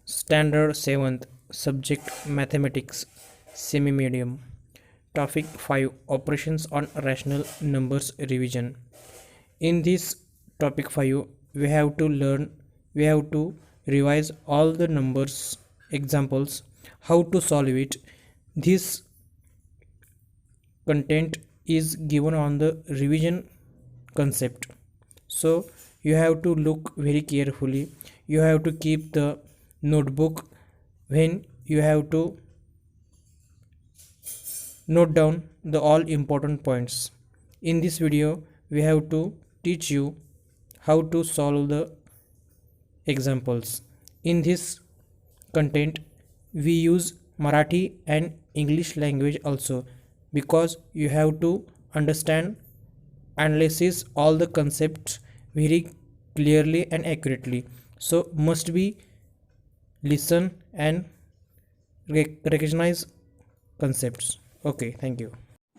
Standard 7th Subject Mathematics Semi Medium Topic 5 Operations on Rational Numbers Revision. In this topic 5 we have to revise all the numbers examples, how to solve it. This content is given on the revision concept, so you have to look very carefully. You have to keep the notebook when you have to note down the all important points. In this video we have to teach you how to solve the examples. In this content we use Marathi and English language also, because you have to understand analysis all the concepts very clearly and accurately, so must be listen and recognize concepts. Okay, thank you.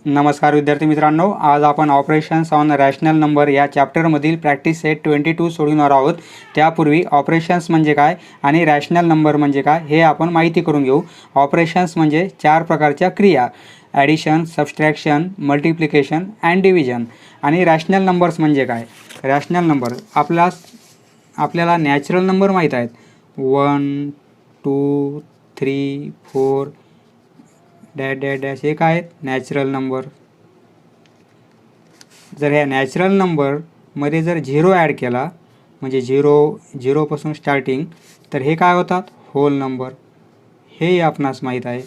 नमस्कार विद्यार्थी मित्रांनो, आज आपण operations on rational number या चॅप्टरमधील practice set 22 सोडवणार आहोत. त्यापूर्वी operations म्हणजे काय आणि रॅशनल नंबर म्हणजे काय हे आपण माहिती करून घेऊ. ऑपरेशन्स म्हणजे चार प्रकारच्या क्रिया: addition, subtraction, multiplication and division. आणि रॅशनल नंबर्स म्हणजे काय? रॅशनल नंबर आपल्याला नॅचरल नंबर माहीत आहेत. 1 2 3 4 डॅश डॅश डॅश हे काय आहेत? Natural number. जर ह्या नॅचरल नंबरमध्ये जर 0 ॲड केला म्हणजे 0 स्टार्टिंग, तर हे काय होतात? Whole number. हे आपणास माहीत आहे.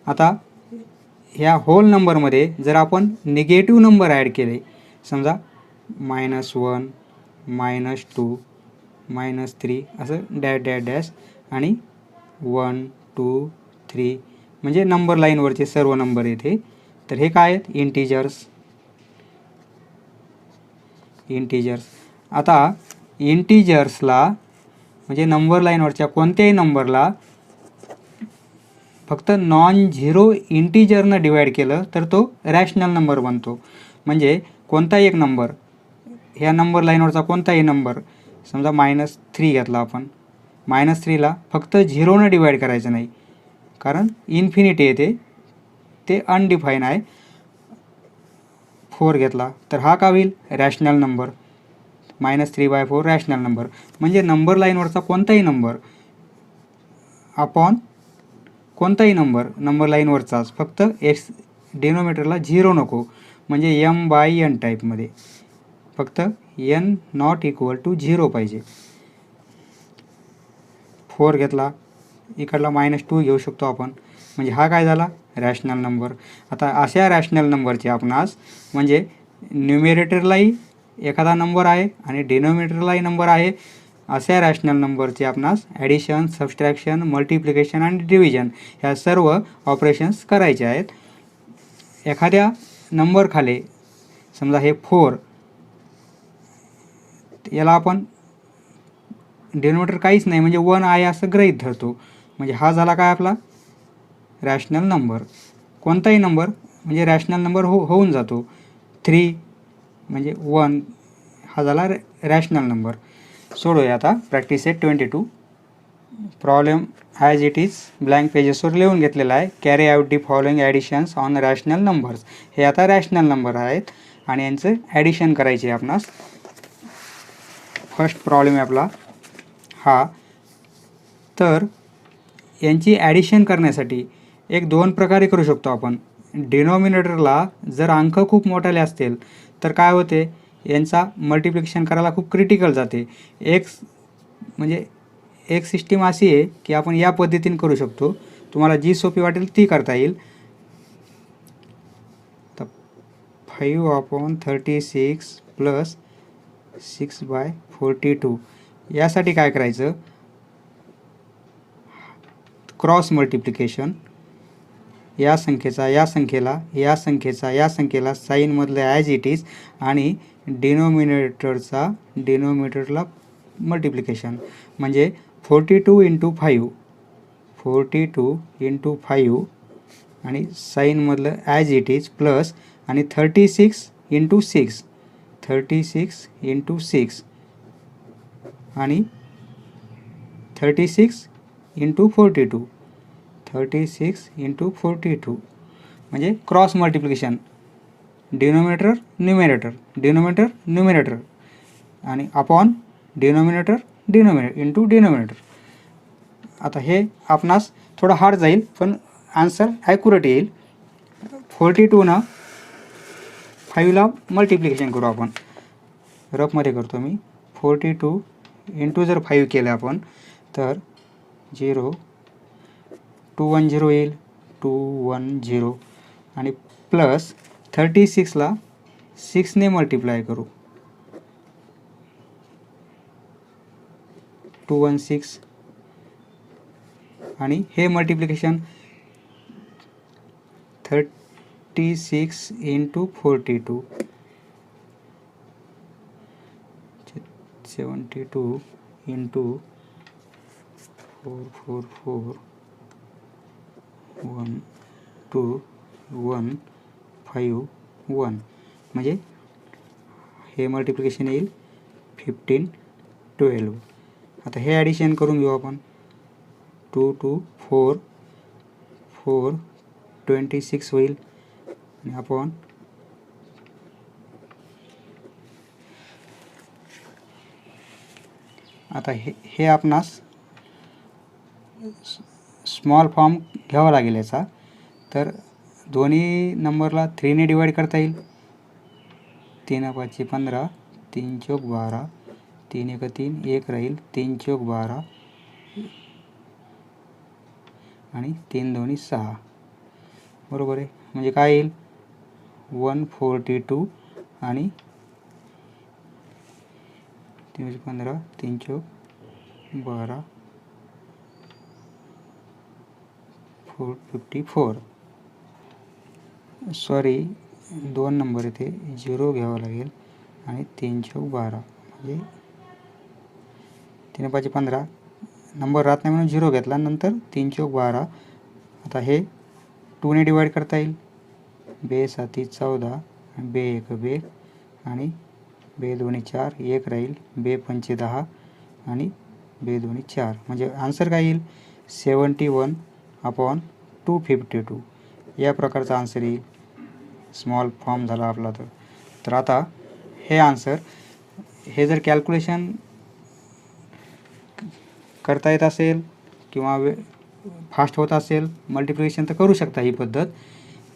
आता ह्या होल नंबरमध्ये जर आपण निगेटिव्ह नंबर ॲड केले, समजा -1 -2 -3 असं डॅश डॅश डॅश आणि 1 2 3 म्हणजे नंबर लाईनवरचे सर्व नंबर येते, तर हे काय आहेत? इंटिजर्स. आता इंटिजर्सला म्हणजे नंबर लाईनवरच्या कोणत्याही नंबरला फक्त नॉन झिरो इंटिजरनं डिवाईड केलं तर तो रॅशनल नंबर बनतो. म्हणजे कोणताही एक नंबर, ह्या नंबर लाईनवरचा कोणताही नंबर, समजा -3 घेतला आपण, -3ला फक्त 0नं डिवाईड करायचं नाही, कारण इन्फिनिटी येते, ते अनडिफाईन आहे. 4 घेतला तर हा का होईल? Rational number. -3/4 rational number. म्हणजे नंबर लाईनवरचा कोणताही नंबर अपॉन कोणताही नंबर लाईनवरचाच, फक्त एक्स डिनोमिनेटरला 0 नको, म्हणजे m/n टाईपमध्ये फक्त n नॉट इक्वल टू 0 पाहिजे. 4 घेतला, इकडला -2 घेऊ शकतो आपण, म्हणजे हा काय झाला? Rational number. आता अशा रॅशनल नंबरचे आपणास म्हणजे न्युमिरेटरलाही एखादा नंबर आहे आणि डिनोमिनेटरलाही नंबर आहे, अशा रॅशनल नंबरचे आपणास ॲडिशन, सबस्ट्रॅक्शन, मल्टिप्लिकेशन आणि डिव्हिजन ह्या सर्व ऑपरेशन्स करायचे आहेत. एखाद्या नंबर खाली समजा हे 4, याला आपण डिनोमिनेटर काहीच नाही म्हणजे 1 आहे असं गृहीत धरतो, म्हणजे हा झाला काय आपला? Rational number. कोणताही नंबर म्हणजे रॅशनल नंबर होऊन जातो. 3 म्हणजे 1 हा झाला रॅशनल नंबर. सोडूया आता practice set 22. Problem as it is blank पेजेसवर लिहून घेतलेला आहे. Carry out the following additions on rational numbers. हे आता रॅशनल नंबर आहेत आणि यांचं ॲडिशन करायचे आहे आपणास. फर्स्ट प्रॉब्लेम आहे आपला हा. तर यांची ॲडिशन करण्यासाठी एक 2 प्रकारे करू शकतो आपण. डिनॉमिनेटरला जर अंक खूप मोठाले असतील तर काय होते? यांचा मल्टिप्लिकेशन करायला खूप क्रिटिकल जाते. एक सिस्टीम अशी आहे की आपण या पद्धतीने करू शकतो, तुम्हाला जी सोपी वाटेल ती करता येईल. तर 5/36 + 6/42 यासाठी काय करायचं? Cross multiplication. या संख्येचा या संख्येला, या संख्येचा या संख्येला साईनमधलं ॲज इट इज आणि डिनोमिनेटरला मल्टिप्लिकेशन. म्हणजे 42 × 5 आणि साईनमधलं ॲज इट इज प्लस आणि 36 × 6 आणि 36 इंटू 42, 36 इंटू 42 म्हणजे cross multiplication, denominator numerator, denominator numerator आणि upon denominator denominator into denominator. आता हे आपणास थोडं हार्ड जाईल पण आन्सर ॲक्युरेट येईल. 42 ना 5ला मल्टिप्लिकेशन करू आपण, रफमध्ये करतो मी. 42 इंटू जर 5 केलं आपण तर 0 210 येईल, 210 आणि प्लस 36ला 6ने मल्टिप्लाय करू, 216 आणि हे मल्टिप्लिकेशन 36 इंटू 42 72 इंटू 444 1 2 1 5 1 म्हणजे हे मल्टिप्लिकेशन येईल 15 12. आता हे ॲडिशन करून घेऊ आपण. 2 2 4 4 26 होईल आणि आपण आता हे आपणास स्मॉल फॉर्म घ्यावा लागेल याचा. तर दोन्ही नंबरला 3ने डिवाईड करता येईल. 3 5 15, 3 चौक 12, 3 1 3, 1 राहील, 3 चौक 12 आणि 3 2 6 बरोबर आहे. म्हणजे काय येईल 142 आणि 3 15, 3 चौक 12 454. सॉरी 2 नंबर इथे 0 घ्यावा लागेल आणि 3 चौक 12 म्हणजे 3 5 15 नंबर राहत नाही म्हणून 0 घेतला, नंतर 3 चौक 12. आता हे 2ने डिवाईड करता येईल. 2 7 14, 2 1 2 आणि 2 2 4, 1 राहील, 2 5 10 आणि 2 2 4 म्हणजे आन्सर काय येईल 71 अपॉन 252. या प्रकारचा आन्सर येईल. स्मॉल फॉर्म झाला आपला. तर आता हे आन्सर हे जर कॅल्क्युलेशन करता येत असेल किंवा फास्ट होत असेल मल्टिप्लिकेशन तर करू शकता ही पद्धत.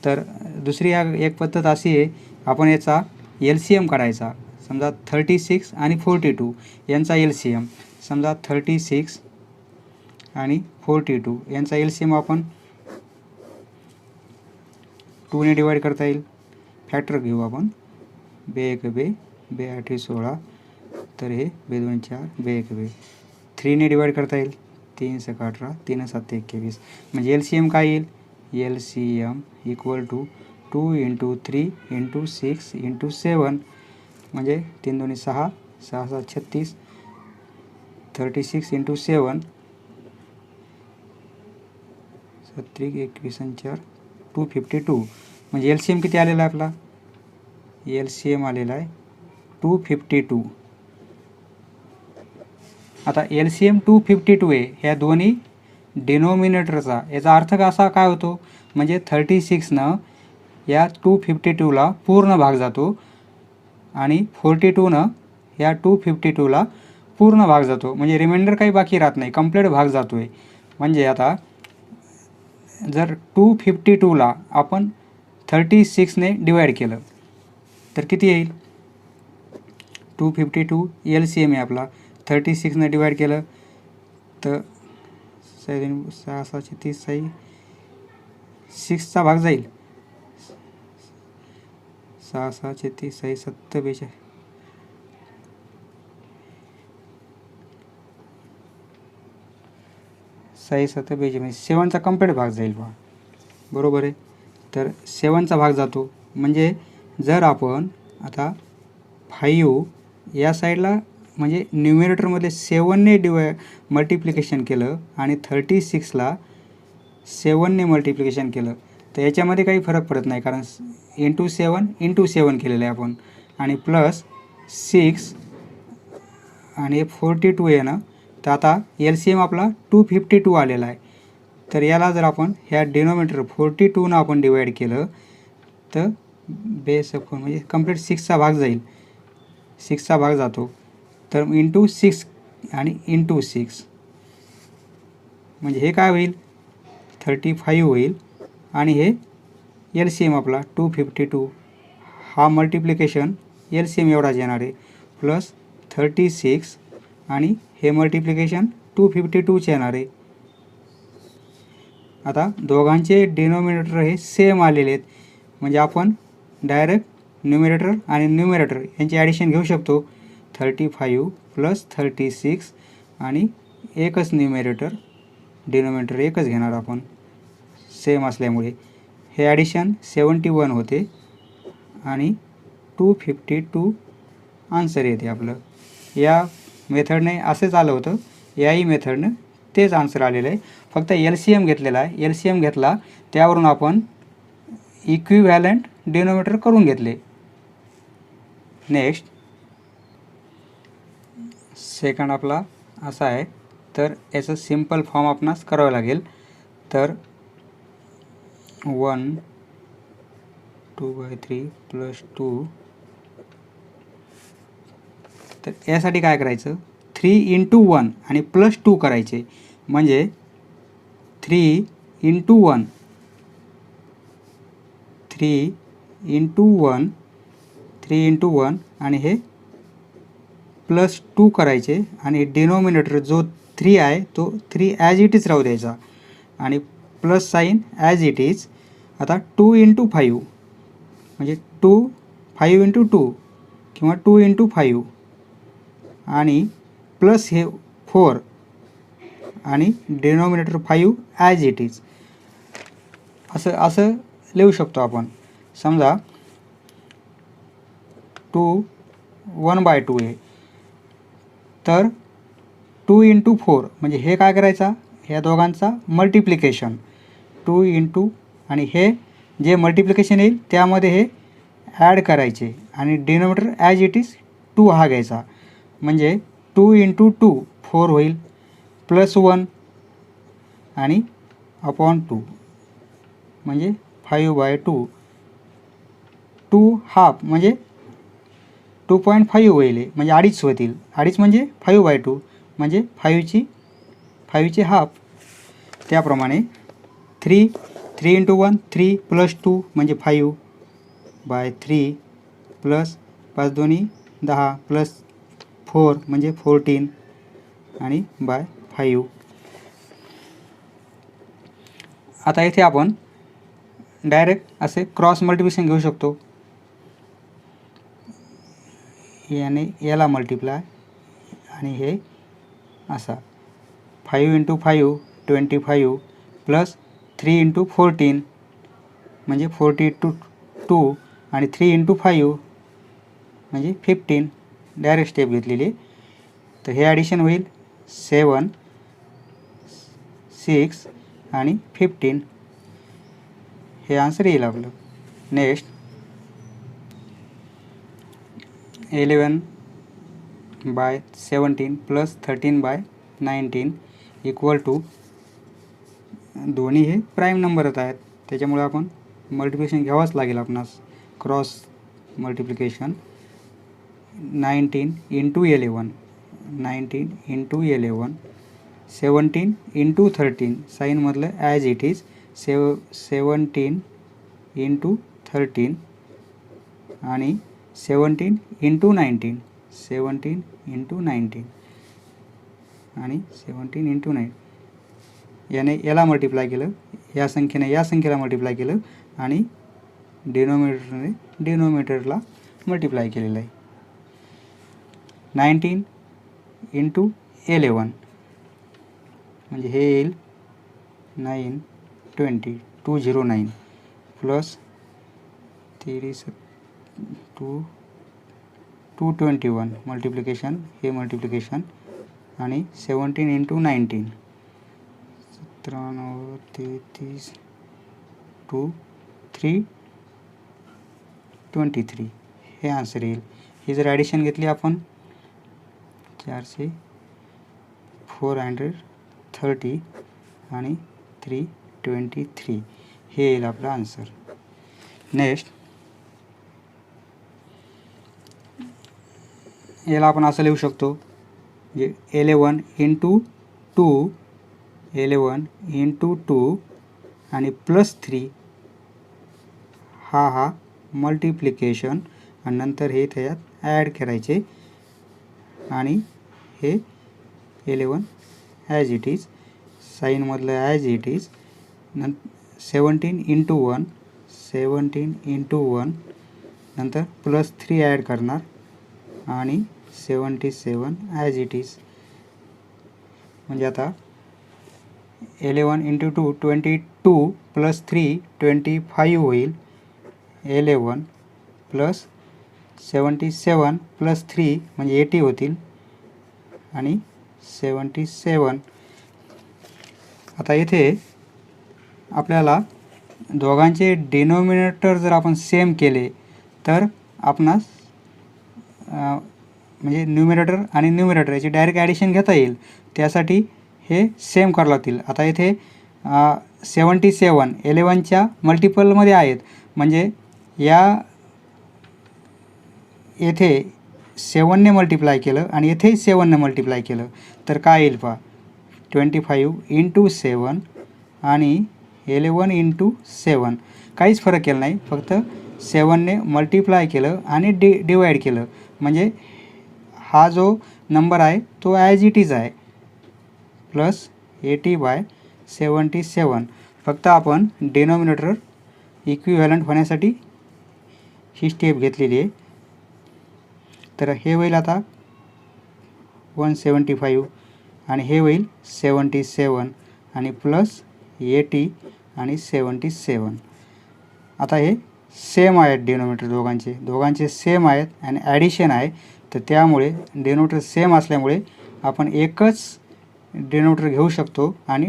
तर दुसरी एक पद्धत अशी आहे, आपण याचा LCM काढायचा. समजा 36 आणि 42 यांचा LCM, समजा 36 आणि 42 यांचा LCM आपण 2ने डिवाईड करता येईल. फॅक्टर घेऊ आपण. 2 1 2, 2 8 16, तर हे 2 2 4, 2 1 2. 3ने डिवाईड करता येईल. 3 6 18, 3 7 21 म्हणजे LCM काय येईल LCM equal to 2 into 3 into 6 into 7 म्हणजे 3 2 6, 6 7 36, 36 इंटू 7 37 21 आणि 4 252 म्हणजे LCM किती आलेला आहे आपला LCM आलेला आहे 252. आता LCM 252 आहे ह्या दोन्ही डिनोमिनेटरचा. याचा अर्थ असा काय होतो म्हणजे 36नं या 252ला पूर्ण भाग जातो आणि 42नं या 252ला पूर्ण भाग जातो. म्हणजे रिमाइंडर काही बाकी राहत नाही, कंप्लीट भाग जातो आहे. म्हणजे आता जर 252ला आपण 36ने डिवाईड केलं तर किती येईल 252 LCM आहे आपला. 36ने डिवाईड केलं तर 6 6 30 6चा भाग जाईल. 6 6 30 6 27 6 7 म्हणजे 7चा कंप्लीट भाग जाईल बा बरोबर आहे. तर 7चा भाग जातो. म्हणजे जर आपण आता 5 या साईडला म्हणजे न्यूमरेटरमध्ये 7ने मल्टिप्लिकेशन केलं आणि 36ला 7ने मल्टिप्लिकेशन केलं तर याच्यामध्ये काही फरक पडत नाही, कारण इंटू 7 केलेलं आहे आपण. आणि प्लस 6 आणि 42 आहे ना तर आता LCM आपला 252 आलेला आहे. तर याला जर आपण ह्या डिनोमिनेटर 42 आपण डिवाईड केलं तर बेस ऑफ म्हणजे कंप्लीट 6चा भाग जाईल, 6चा भाग जातो. तर इंटू 6 आणि इंटू 6 म्हणजे हे काय होईल 35 होईल. आणि हे LCM आपला 252 हा मल्टिप्लिकेशन LCM एवढाच येणार आहे प्लस 36 आणि हे मल्टिप्लिकेशन 252चे येणार आहे. आता दोघांचे डिनोमिनेटर हे सेम आलेले आहेत म्हणजे आपण डायरेक्ट न्यूमरेटर आणि न्यूमरेटर यांची ॲडिशन घेऊ शकतो. 35 प्लस 36 आणि एकच न्यूमरेटर, डिनोमिनेटर एकच घेणार आपण सेम असल्यामुळे. हे ॲडिशन 71 होते आणि 252 आन्सर येते आपलं. या मेथडने असंच आलं होतं, याही मेथडनं तेच आन्सर आलेलं आहे. फक्त LCM घेतलेला आहे, LCM घेतला त्यावरून आपण इक्विव्हॅलंट डिनोमिनेटर करून घेतले. नेक्स्ट सेकंड आपला असा आहे, तर याचं सिम्पल फॉर्म आपणास करावं लागेल. तर 1 2/3 प्लस 2. तर यासाठी काय करायचं 3 इंटू 1 आणि प्लस 2 करायचे म्हणजे 3 इंटू 1 3 इंटू 1 3 इंटू 1 आणि हे प्लस 2 करायचे आणि डिनोमिनेटर जो 3 आहे तो 3 ॲज इट इज राहू द्यायचा आणि plus sign as it is. आता 2 इंटू 5 म्हणजे 5 इंटू 2 किंवा 2 इंटू 5 आणि प्लस हे 4 आणि डिनोमिनेटर 5 ॲज इट इज असं लिहू शकतो आपण. समजा 2 1/2 आहे तर 2 इंटू 4 म्हणजे हे काय करायचा ह्या दोघांचा मल्टिप्लिकेशन 2 इंटू आणि हे जे मल्टिप्लिकेशन येईल त्यामध्ये हे ॲड करायचे आणि डिनोमिनेटर ॲज इट इज 2 हा घ्यायचा म्हणजे 2 इंटू 2 4 होईल प्लस 1 आणि अपॉन 2 म्हणजे 5/2. 2 हाफ म्हणजे 2.5 होईल म्हणजे 2.5 होतील. 2.5 म्हणजे 5/2 म्हणजे 5ची हाफ. त्याप्रमाणे 3 इंटू 1 3 प्लस 2 म्हणजे 5/3 प्लस 5 2 10 प्लस 4 म्हणजे 14 आणि बाय 5. आता इथे आपण डायरेक्ट असे क्रॉस मल्टिप्लिकेशन घेऊ शकतो. याने याला मल्टिप्लाय आणि हे असा 5 इंटू 5 25 प्लस 3 इंटू 14 म्हणजे 42 आणि 3 इंटू 5 म्हणजे 15. डायरेक्ट स्टेप घेतलेली. तर हे ॲडिशन होईल 7 6 आणि 15. हे आन्सर येईल आपलं. नेक्स्ट 11/17 प्लस 13/19 इक्वल टू दोन्ही हे प्राईम नंबरच आहेत त्याच्यामुळे आपण मल्टिप्लिकेशन घ्यावंच लागेल आपणास. Cross multiplication 19 into 11 19 into 11 17 into 13 साईनमधलं ॲज इट इज 17 इंटू 13 आणि 17 इंटू 19 17 इंटू 19 आणि 17 इंटू 9 याने याला मल्टिप्लाय केलं, या संख्येने या संख्येला मल्टिप्लाय केलं आणि डिनोमिनेटरने डिनोमिनेटरला मल्टिप्लाय केलेलं आहे. 19 इंटू 11 म्हणजे हे येईल 209 प्लस 221 मल्टिप्लिकेशन हे मल्टिप्लिकेशन आणि 17 इंटू 19 17 33 323 हे आन्सर येईल. ही जर ॲडिशन घेतली आपण 4 430 आणि 323 हे येईल आपला आन्सर. नेक्स्ट याला आपण असं लिहू शकतो, म्हणजे 11 इंटू 2 आणि +3 हा मल्टिप्लिकेशन आणि नंतर हे त्याच्यात ॲड करायचे आणि हे 11 ॲज इट इज साईनमधलं ॲज इट इज 17 इंटू 1 नंतर +3 ॲड करणार आणि 77 ॲज इट इज. म्हणजे आता 11 इंटू 2 22 +3 25 होईल. 11 + 77 + 3 म्हणजे 80 होतील आणि 77. आता इथे आपल्याला दोघांचे डिनोमिनेटर जर आपण सेम केले तर आपणास म्हणजे न्यूमरेटर आणि न्यूमरेटर याची डायरेक्ट ॲडिशन घेता येईल. त्यासाठी हे सेम करावं लागतील. आता इथे 77 11च्या मल्टिपलमध्ये आहेत, म्हणजे येथे 7ने मल्टिप्लाय केलं आणि येथेही 7ने मल्टिप्लाय केलं तर काय येईल पहा, 25 इंटू 7 आणि 11 इंटू 7. काहीच फरक केला नाही, फक्त 7ने मल्टिप्लाय केलं आणि डिवाईड केलं, म्हणजे हा जो नंबर आहे तो ॲज इट इज आहे +80/77. फक्त आपण डिनॉमिनेटर इक्विव्हॅलंट होण्यासाठी ही स्टेप घेतलेली आहे. तर हे होईल आता 175 आणि हे होईल 77 आणि +80 आणि 77. आता हे सेम आहेत डिनॉमिनेटर दोघांचे सेम आहेत आणि ॲडिशन आहे, तर त्यामुळे डिनॉमिनेटर सेम असल्यामुळे आपण एकच डिनॉमिनेटर घेऊ शकतो आणि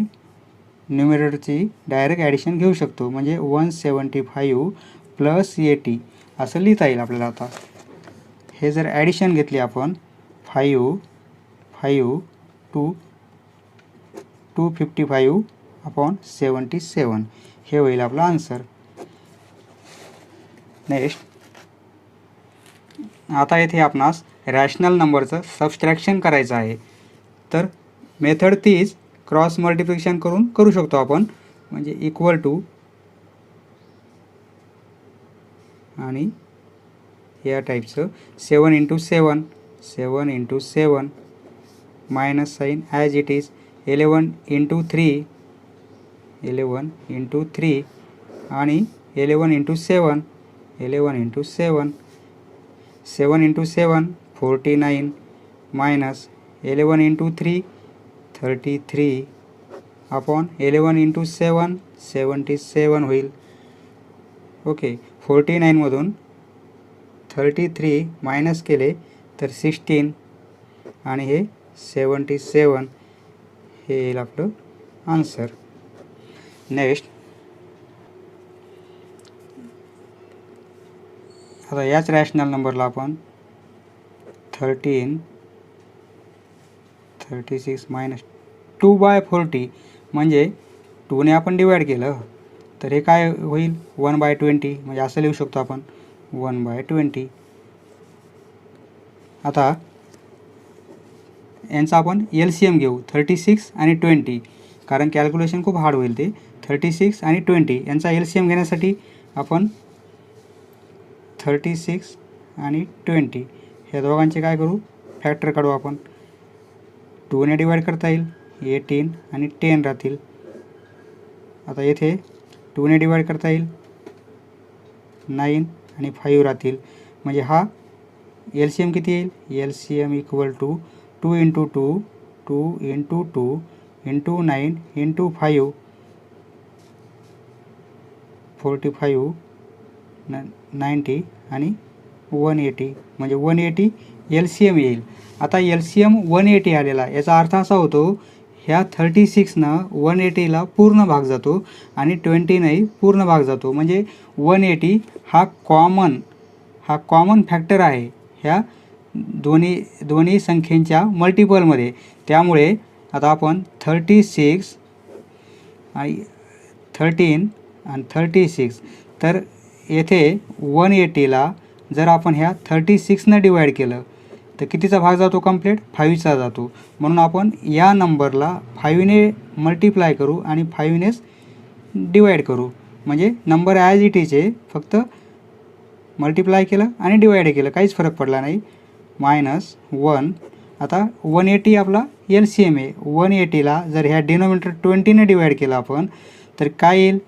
न्यूमरेटरची डायरेक्ट ॲडिशन घेऊ शकतो. म्हणजे 175 + 80 असं लिहिता येईल आपल्याला. आता हे जर ॲडिशन घेतली आपण 5 255/77 हे होईल आपला आन्सर. नेक्स्ट आता येथे आपणास रॅशनल नंबरचं सबस्ट्रॅक्शन करायचं आहे. तर मेथड तीच क्रॉस मल्टिप्लिकेशन करून करू शकतो आपण, म्हणजे इक्वल टू आणि या टाईपचं 7 into 7 minus sign as it is 11 into 3 आणि 11 into 7 7 into 7 49 minus 11 into 3 33 upon 11 into 7 77 होईल. ओके, 49मधून 33 मायनस केले तर 16 आणि हे 77 हे येईल आपलं आन्सर. नेक्स्ट आता याच रॅशनल नंबरला आपण 13 36 मायनस 2/40 म्हणजे 2ने आपण डिवाईड केलं तर हे काय होईल 1/20, म्हणजे असं लिहू शकतो आपण 1/20. आता यांचा आपण LCM घेऊ 36 आणि 20, कारण कॅल्क्युलेशन खूप हार्ड होईल ते. 36 आणि 20 यांचा LCM घेण्यासाठी आपण 36 आणि 20 ह्या दोघांचे काय करू, फॅक्टर काढू आपण. 2ने डिवाईड करता येईल 18 आणि 10 राहतील. आता येथे 2ने डिवाईड करता येईल 9 आणि 5 राहतील. म्हणजे हा LCM किती येईल, LCM equal to 2 into 2 into 2 into 9 into 5 45 90 आणि 180, म्हणजे 180 LCM येईल. आता LCM 180 आलेला, याचा अर्थ असा होतो ह्या 36नं 180ला पूर्ण भाग जातो आणि 20नंही पूर्ण भाग जातो. म्हणजे 180 हा कॉमन फॅक्टर आहे ह्या दोन्ही संख्येच्या मल्टिपलमध्ये. त्यामुळे आता आपण 36 आणि 13 आणि 36, तर येथे 180ला जर आपण ह्या 36ने डिवाईड केलं तर कितीचा भाग जातो कंप्लीट? 5चा जातो. म्हणून आपण या नंबरला 5ने मल्टिप्लाय करू आणि 5नेच डिवाईड करू. म्हणजे नंबर ॲज इट इज आहे, फक्त मल्टिप्लाय केलं आणि डिवाईड केलं, काहीच फरक पडला नाही. -1. आता 180 आपला LCM आहे. 180ला जर ह्या डिनोमिनेटर 20ने डिवाईड केलं आपण तर काय येईल?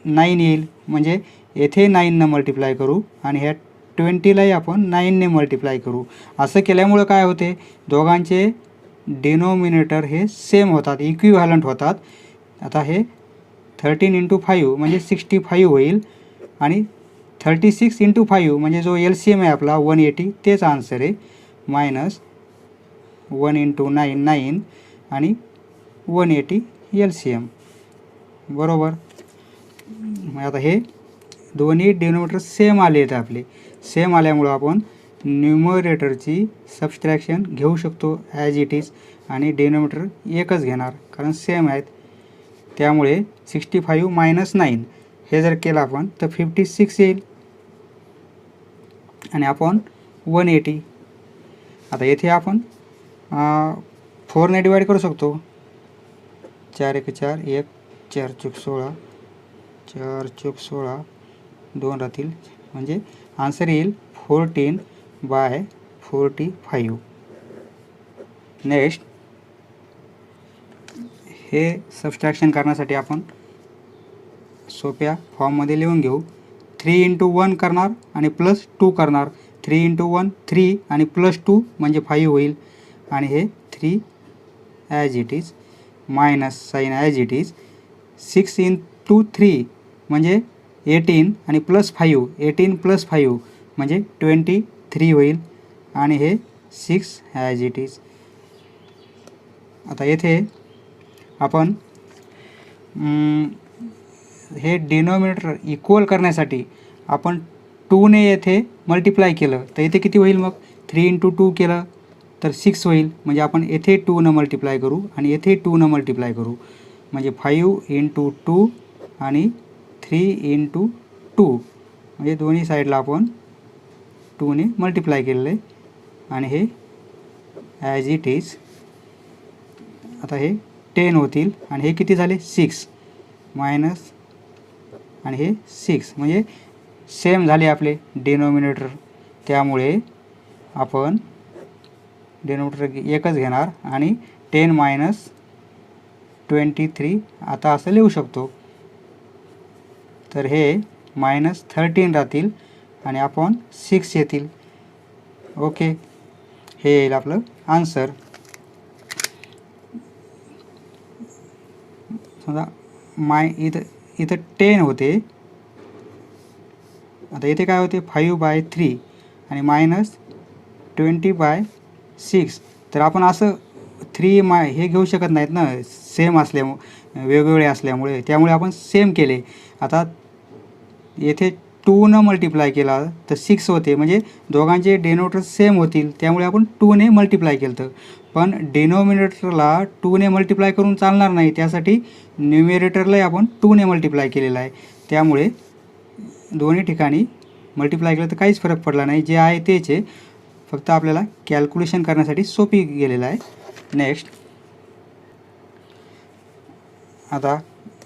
9 येईल. म्हणजे येथे 9ने मल्टिप्लाय करू आणि ह्या 20लाही आपण 9ने मल्टिप्लाय करू. असं केल्यामुळं काय होते? दोघांचे डिनोमिनेटर हे सेम होतात, इक्विव्हॅलंट होतात. आता हे 13 × 5 म्हणजे 65 होईल आणि 36 × 5 म्हणजे जो LCM आहे आपला 180, तेच आन्सर आहे. -1 × 9 9 आणि 180 LCM, बरोबर. मग आता हे दोन्ही डिनोमिनेटर सेम आले आहेत आपले. सेम आल्यामुळं आपण न्यूमरेटरची सबस्ट्रॅक्शन घेऊ शकतो ॲज इट इज आणि डिनोमिनेटर एकच घेणार कारण सेम आहेत. त्यामुळे 65 - 9 हे जर केलं आपण तर 56 येईल आणि आपण 180. आता येथे आपण 4ने डिवाईड करू शकतो. 4 × 4 1, 4 × 16, 4 × 16 2 राहतील. म्हणजे आन्सर येईल 14/45. नेक्स्ट, हे सबस्ट्रॅक्शन करण्यासाठी आपण सोप्या फॉर्ममध्ये लिहून घेऊ. 3 × 1 करणार आणि +2 करणार. 3 × 1 3 आणि +2 म्हणजे 5 होईल आणि हे 3 as it is, minus sign as it is. 6 × 3 म्हणजे 18 आणि +5, 18 + 5 म्हणजे 23 होईल आणि हे 6 ॲज इट इज. आता येथे आपण हे डिनोमिनेटर इक्वल करण्यासाठी आपण 2ने येथे मल्टिप्लाय केलं तर येथे किती होईल? मग 3 × 2 केलं तर 6 होईल. म्हणजे आपण येथे 2ने मल्टिप्लाय करू आणि येथे 2ने मल्टिप्लाय करू. म्हणजे 5 × 2 आणि 3 × 2 म्हणजे दोन्ही साईडला आपण 2ने मल्टिप्लाय केलेलं आहे आणि हे ॲज इट इज. आता हे 10 होतील आणि हे किती झाले? 6 मायनस आणि हे 6 म्हणजे सेम झाले आपले डिनोमिनेटर. त्यामुळे आपण डिनोमिनेटर एकच घेणार आणि 10 - 23 आता असं लिहू शकतो. तर हे -13 राहतील आणि आपण 6 येतील. ओके, हे येईल आपलं आन्सर. समजा इथं 10 होते. आता इथे काय होते? 5/3 आणि -20/6. तर आपण असं 3 हे घेऊ शकत नाहीत ना, सेम असल्यामुळे, वेगवेगळे असल्यामुळे. त्यामुळे आपण सेम केले. आता येथे 2ने मल्टिप्लाय केला तर 6 होते. म्हणजे दोघांचे डिनोमिनेटर सेम होतील. त्यामुळे आपण 2ने मल्टिप्लाय केलं होतं. पण डिनोमिनेटरला 2ने मल्टिप्लाय करून चालणार नाही. त्यासाठी न्यूमरेटरलाही आपण 2ने मल्टिप्लाय केलेलं आहे. त्यामुळे दोन्ही ठिकाणी मल्टिप्लाय केलं तर काहीच फरक पडला नाही. जे आहे तेच आहे, फक्त आपल्याला कॅल्क्युलेशन करण्यासाठी सोपी गेलेलं आहे. नेक्स्ट, आता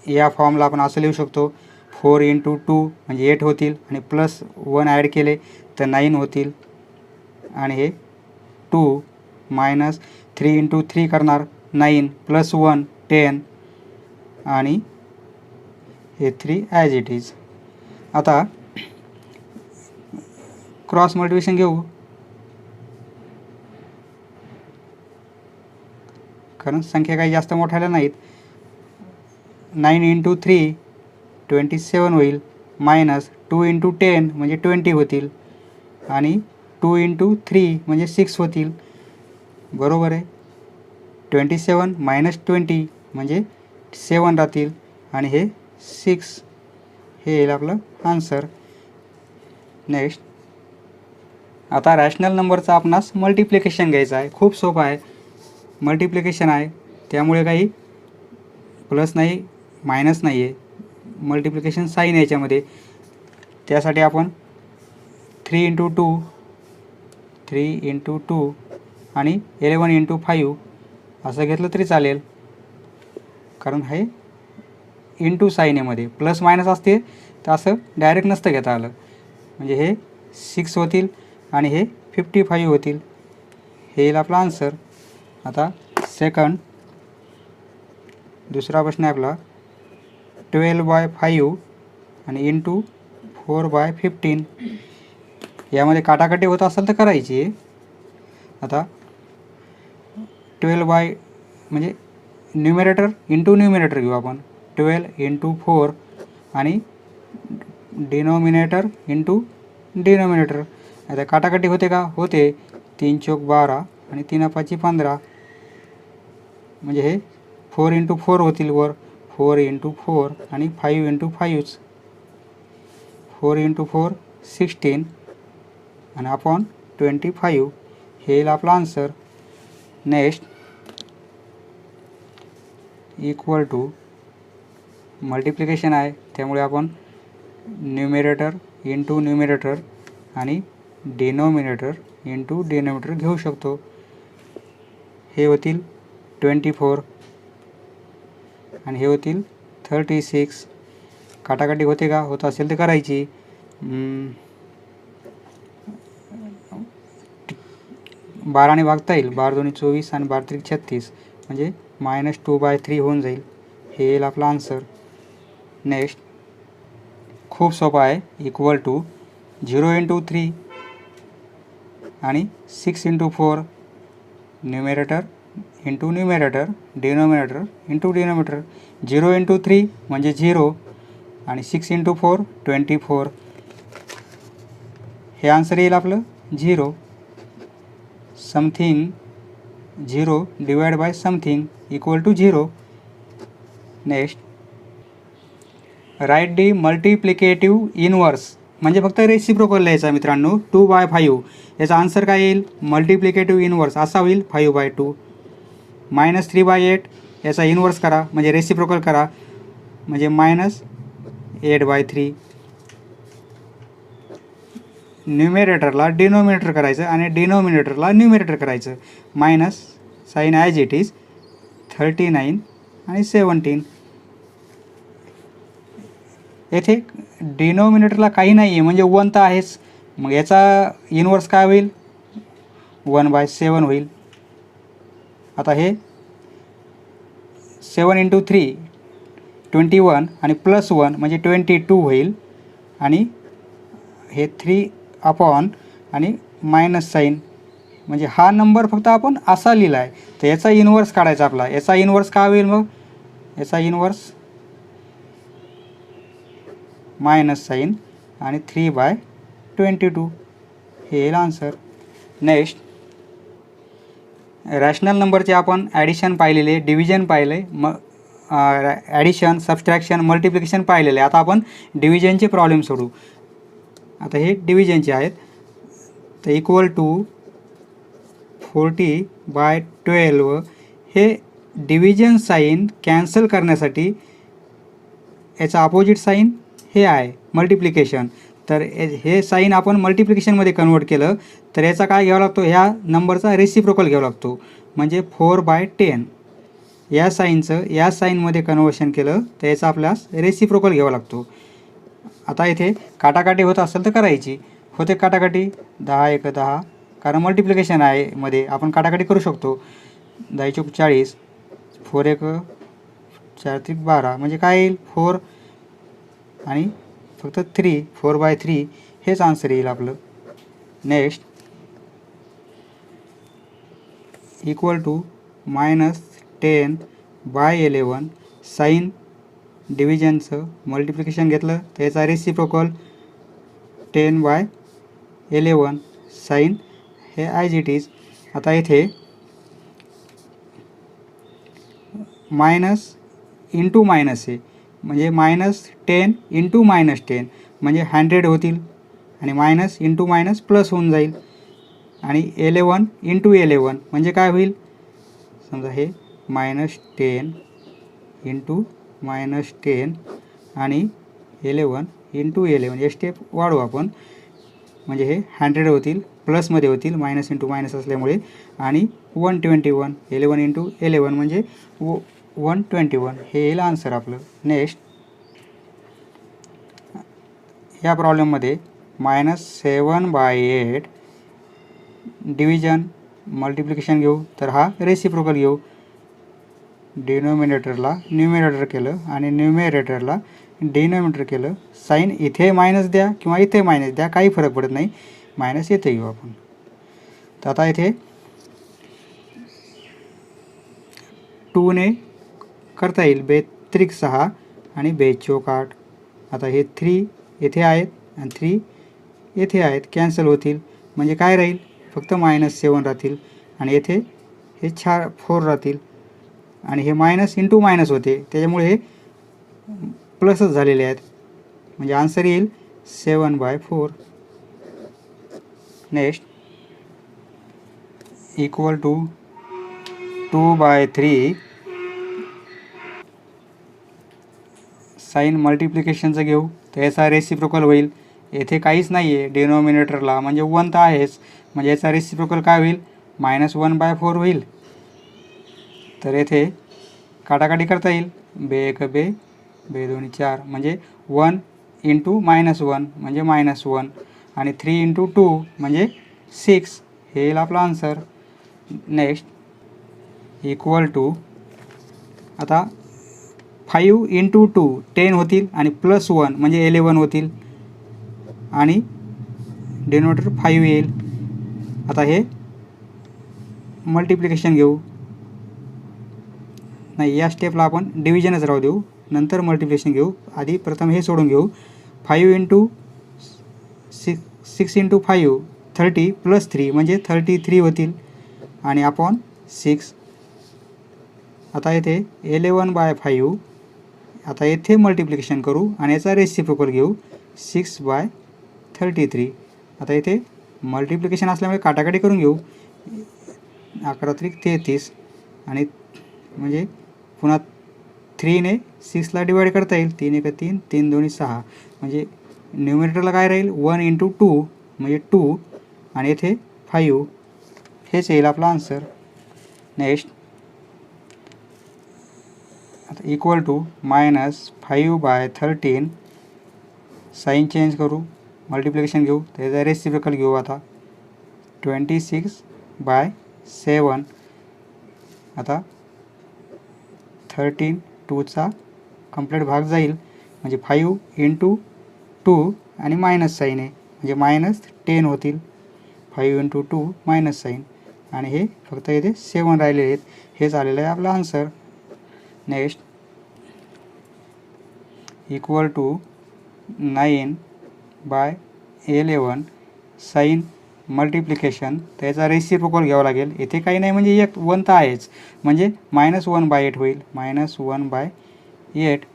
या फॉर्मला आपण असं लिहू शकतो. 4 × 2 म्हणजे 8 होतील आणि +1 ॲड केले तर 9 होतील आणि हे 2 मायनस 3 × 3 करणार 9 +1 10 आणि हे 3 ॲज इट इज. आता क्रॉस मल्टिप्लिकेशन घेऊ कारण संख्या काही जास्त मोठ्याला नाहीत. 9 × 3 27 होईल मायनस 2 × 10 म्हणजे 20 होतील आणि 2 × 3 म्हणजे 6 होतील. बरोबर आहे. 27 - 20 म्हणजे 7 राहतील आणि हे 6 हे येईल आपलं आन्सर. नेक्स्ट, आता रॅशनल नंबरचा आपणास मल्टिप्लिकेशन घ्यायचं आहे. खूप सोपं आहे. मल्टिप्लिकेशन आहे त्यामुळे काही प्लस नाही मायनस नाही आहे, मल्टिप्लिकेशन साईन याच्यामध्ये. त्यासाठी आपण 3 × 2 आणि 11 × 5 असं घेतलं तरी चालेल, कारण हे इंटू साईन यामध्ये प्लस मायनस असते तर असं डायरेक्ट नसतं घेता आलं. म्हणजे हे 6 होतील आणि हे 55 होतील. हे येईल आपला आन्सर. आता सेकंड दुसरा प्रश्न आहे आपला 12/5 आणि इंटू 4/15. यामध्ये काटाकाटी होत असेल तर करायची. आता 12 म्हणजे न्यूमरेटर इंटू न्यूमरेटर घेऊ आपण. 12 × 4 आणि डिनॉमिनेटर इंटू डिनॉमिनेटर. आता काटाकाटी होते का? होते. 3 × 12 आणि 3 × 5 = 15. म्हणजे हे 4 × 4 होतील वर. 4 × 4 आणि 5 × 5. 4 × 4 16 आणि अपॉन 25. हे येईल आपला answer. Next equal to multiplication आहे, त्यामुळे आपण न्यूमरेटर इंटू न्यूमरेटर आणि डिनॉमिनेटर इंटू डिनॉमिनेटर घेऊ शकतो. हे होतील 24 आणि हे होतील 36. काटाकाटी होते का? होत असेल तर करायची. 12ने भागता येईल. 12 × 2 = 24 आणि 12 × 3 = 36. म्हणजे -2/3 होऊन जाईल. हे येईल आपला आन्सर. नेक्स्ट खूप सोपा आहे. इक्वल टू 0 × 3 आणि 6 × 4 numerator into numerator denominator into denominator. 0 × 3 म्हणजे 0 आणि 6 × 4 24. हे आन्सर येईल आपलं 0. Something 0 / something equal to 0. Next write the multiplicative inverse. म्हणजे फक्त रेसिप्रोकल लिहायचा मित्रांनो. 2/5 याचा आन्सर काय येईल? मल्टिप्लिकेटिव्ह इनवर्स असा होईल 5/2. -3/8 याचा इनवर्स करा म्हणजे रेसिप्रोकल करा, म्हणजे -8/3. न्यूमरेटरला डिनॉमिनेटर करायचं आणि डिनॉमिनेटरला न्यूमरेटर करायचं. Minus sign as it is 39 आणि 17. येथे डिनॉमिनेटरला काही नाही आहे म्हणजे 1 तर आहेच. मग याचा इनवर्स काय होईल? 1/7 होईल. आता हे 7 × 3 21 आणि +1 म्हणजे 22 होईल. आणि हे 3 अपॉन आणि मायनस साईन म्हणजे हा नंबर फक्त आपण असा लिहिला आहे. तर याचा इनवर्स काढायचा आपला. याचा इनवर्स काय होईल मग? याचा इनवर्स मायनस साईन आणि 3/22. हे येईल आन्सर. नेक्स्ट रॅशनल नंबरचे आपण ॲडिशन पाहिलेले, डिव्हिजन पाहिले, ॲडिशन सबस्ट्रॅक्शन मल्टिप्लिकेशन पाहिलेले. आता आपण डिव्हिजनचे प्रॉब्लेम सोडू. आता हे डिव्हिजनचे आहेत. तर इक्वल टू 40/12 हे डिव्हिजन साईन कॅन्सल करण्यासाठी याचा अपोजिट साईन हे आहे मल्टिप्लिकेशन. तर हे साईन आपण मल्टिप्लिकेशनमध्ये कन्वर्ट केलं तर याचा काय घ्यावा लागतो? ह्या नंबरचा रेसिप्रोकल घ्यावा लागतो. म्हणजे 4/10 या साईनचं या साईनमध्ये कन्वर्शन केलं तर याचा आपल्यास रेसिप्रोकल घ्यावा लागतो. आता इथे काटाकाटी होत असेल तर करायची. होते काटाकाटी 10 × 10 कारण मल्टिप्लिकेशन आहे मध्ये आपण काटाकाटी करू शकतो. 10 × 40 4 × 4 = 12 म्हणजे काय येईल? 4 आणि फक्त 3 4/3 हेच आन्सर येईल आपलं. नेक्स्ट इक्वल टू -10/11 साईन डिव्हिजनचं मल्टिप्लिकेशन घेतलं तर याचा रेसिप्रोकल 10/11 साईन हे ॲज इट इज. आता इथे मायनस इंटू मायनस आहे म्हणजे -10 × -10 म्हणजे 100 होतील आणि मायनस इंटू मायनस प्लस होऊन जाईल. आणि 11 × 11 म्हणजे काय होईल? समजा हे -10 इंटू -10 आणि 11 इंटू 11 हे स्टेप वाढवू आपण, म्हणजे हे 100 होतील, प्लसमध्ये होतील मायनस इंटू मायनस असल्यामुळे, आणि 121 11 इंटू 11 म्हणजे 121 हे येईल आन्सर आपलं. नेक्स्ट या प्रॉब्लेममध्ये -7/8 डिव्हिजन मल्टिप्लिकेशन घेऊ, तर हा रेसिप्रोकल घेऊ. डिनोमिनेटरला न्यूमिनेटर केलं आणि न्यूमिरेटरला डिनोमिनेटर केलं. साईन इथे मायनस द्या किंवा इथे मायनस द्या, काही फरक पडत नाही, मायनस इथे घेऊ आपण. तर आता इथे 2ने करता येईल, 2×6 आणि 2×4 आता हे 3 येथे आहेत आणि 3 येथे आहेत, कॅन्सल होतील, म्हणजे काय राहील, फक्त -7 राहतील आणि येथे हे 4 राहतील आणि हे मायनस इंटू मायनस होते, त्याच्यामुळे हे प्लसच झालेले आहेत, म्हणजे आन्सर येईल 7/4. नेक्स्ट इक्वल टू 2/3 साईन मल्टिप्लिकेशनचं घेऊ, तर याचा रेसिप्रोकल होईल. येथे काहीच नाही आहे डिनोमिनेटरला, म्हणजे 1 तर आहेच, म्हणजे याचा रेसिप्रोकल काय होईल, -1/4 होईल. तर येथे काटाकाटी करता येईल, 2×1 2, 2×2 4, म्हणजे 1 इंटू -1 म्हणजे -1 आणि 3 इंटू 2 म्हणजे 6 हे येईल आपला आन्सर. नेक्स्ट इक्वल टू आता 5 इंटू 2 10 होतील आणि +1 म्हणजे 11 होतील आणि डिनोमिनेटर 5 येईल. आता हे मल्टिप्लिकेशन घेऊ, नाही या स्टेपला आपण डिव्हिजनच राहू देऊ, नंतर मल्टिप्लिकेशन घेऊ, आधी प्रथम हे सोडून घेऊ. 5 इंटू 6 इंटू 5 30 +3 म्हणजे 33 होतील आणि अपॉन 6. आता येथे 11/5, आता येथे मल्टिप्लिकेशन करू आणि याचा रेसिप्रोकल घेऊ, 6/33. आता येथे मल्टिप्लिकेशन असल्यामुळे काटाकाटी करून घेऊ, 11×3 = 33 आणि म्हणजे पुन्हा 3ने 6ला डिवाईड करता येईल, 3×1 3, 3×2 6, म्हणजे न्यूमिनेटरला काय राहील 1 इंटू 2 म्हणजे 2 आणि येथे 5, हेच येईल आपला आन्सर. नेक्स्ट आता इक्वल टू -5/13 साईन चेंज करू, मल्टिप्लिकेशन घेऊ, त्याचा रेसिप्रोकल घेऊ. आता 26/7 आता 13 2चा कंप्लीट भाग जाईल, म्हणजे 5 इंटू 2 आणि मायनस साईन आहे, म्हणजे -10 होतील, 5 इंटू 2 मायनस साईन आणि हे फक्त इथे 7 राहिलेले आहेत, हेच आलेलं आहे आपला answer. Next equal to 9/11 sign multiplication, त्याचा रेसिप्रोकल घ्यावा लागेल. येथे काही नाही, म्हणजे 1 तर आहेच, म्हणजे -1/8 होईल, -1/8.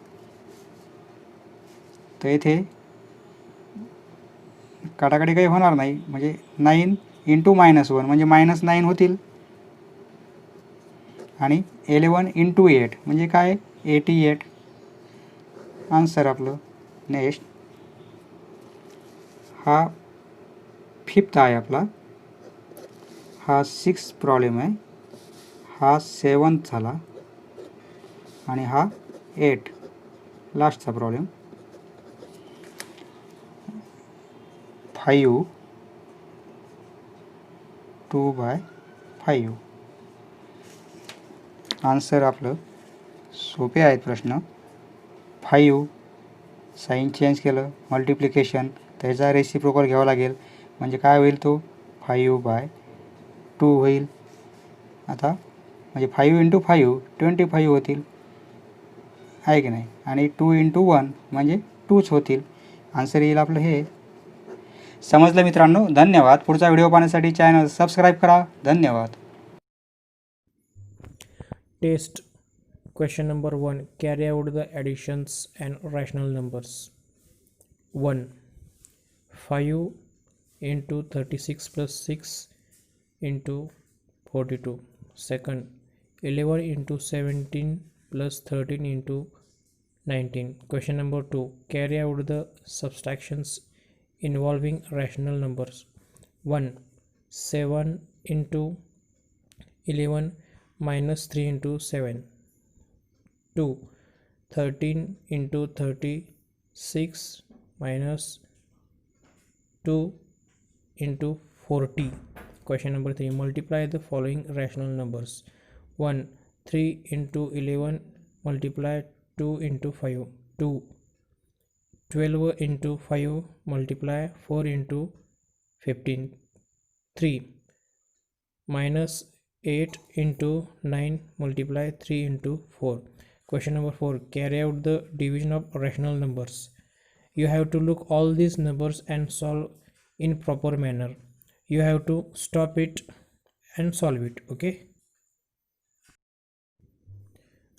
तर येथे काटाकाटी काही होणार नाही, म्हणजे 9 इंटू -1 म्हणजे -9 होतील आणि 11 इंटू 8 म्हणजे काय 88, आन्सर आपलं. नेक्स्ट हा 5th आहे आपला, हा 6th प्रॉब्लेम आहे, हा 7th झाला आणि हा 8 लास्टचा प्रॉब्लेम. 5 2/5 आन्सर आपलं. सोपे आहेत प्रश्न. 5 साईन चेंज केलं, मल्टिप्लिकेशन, त्याचा रेसिप्रोकल घ्यावा लागेल, म्हणजे काय होईल, तो 5/2 होईल. आता म्हणजे 5 इंटू 5 25 होतील, आहे की नाही, आणि 2 इंटू 1 म्हणजे 2च होतील, आन्सर येईल आपलं हे. समजलं मित्रांनो, धन्यवाद. पुढचा व्हिडिओ पाहण्यासाठी चॅनल सबस्क्राईब करा. धन्यवाद. Test question number 1. Carry out the additions and rational numbers. 1. 5 into 36 plus 6 into 42. Second, 11 into 17 plus 13 into 19. Question number 2. Carry out the subtractions involving rational numbers. 1. 7 into 11 minus 3 into 7. 2. 13 into 36 minus 2 into 40. Question number 3. Multiply the following rational numbers. 1. 3 into 11 multiply 2 into 5. 2. 12 into 5 multiply 4 into 15. 3. Minus 8 into 9 multiply 3 into 4. Question number 4. Carry out the division of rational numbers. You have to look all these numbers and solve in proper manner. You have to stop it and solve it. Okay.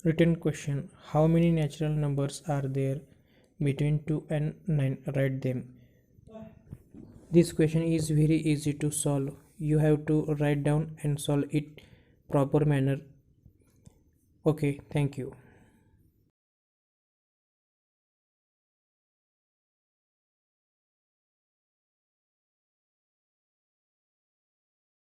Written question. How many natural numbers are there between 2 and 9? Write them. This question is very easy to solve. You have to write down and solve it proper manner. Okay, thank you.